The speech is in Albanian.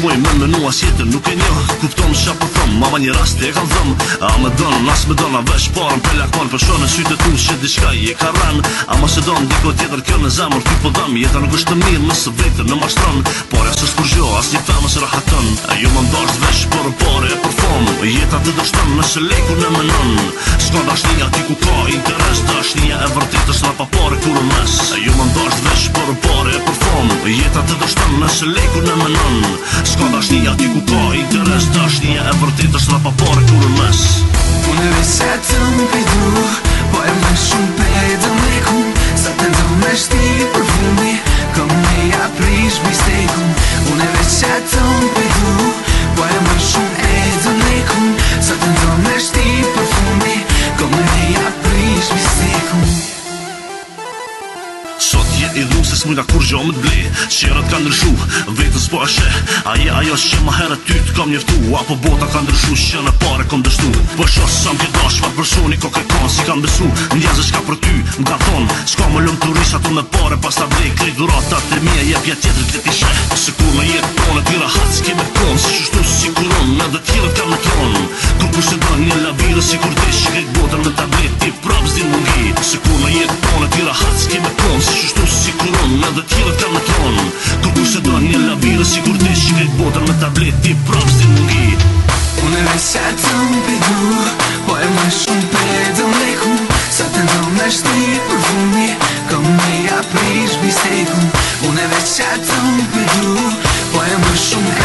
muj me menua s'jetën nuk e njo. Kupton qa po thom, mama një rast e kam thom. A me don, as me don, a vesh parën për lakon. Për shonë në sytë tu që diçka je ka ran. A ma se don, diko tjetër kjo në zemër ty po dëm. Jeta nuk është të mirë nëse vetën në mashtron. Pare s'është kur gjo, as një femës rahaton. Jo më ndasht vesh për pare e për fom. Jeta të dështon nëse leku në menon. S'ka dashnia ti ku ka interes. Dashnia e vërtet është nga pa pare kur në mes. Jo më ndasht vesh për pare e për fom. Jeta të dështon nëse leku në menon. S'ka dashnia ti ku ka interes. Dashnia e vërtet është nga pa pare kur në mes. Unë e vesetëm pidu, po e më shumë pedëm lekun. Sa të ndëm me shti për fumi, kom me ja prish mistekun. Unë e vesetëm pidu, po e më shumë edëm lekun. Sa të ndëm me shti për fumi, kom me ja prish mistekun. Sot je i dhu se s'mujna kur gjo më t'ble. Qerat ka ndryshu, vetës po ashe. Aje ajo që ma herët ty t'kam njeftu. Apo bota ka ndryshu që në pare kom dështu. Po shos sa m'ke dash fat personi ko ke kon. Si kam besu, ndjazë shka për ty m'ka thon. S'ka më lëm turisht atu me pare pas ta blej. Krejt dhuratat e mija jep ja tjetër t'le t'ishe. Se kur me jetë tonë tira hatë s'ke me kon. Se shushtu si kuron, edhe tjerët kam në tron. Kur kushe do një labirë si kur desh. Krejt botën me tablet ti prap s'din mungi. Se kur me jetë tonë tira hatë s'ke me kon. Qështu si kuron, edhe tjerët kam në tron. Kur kushe do një labirë si kur desh. Krejt botën me tablet ti prap s'din mungi. Unë e vesetëm pidu, po e më shumë pedëm lekun. Sa të ndëm me shti për fumi, kom me ja prish mistekun. Unë e vesetëm pidu, po e më shumë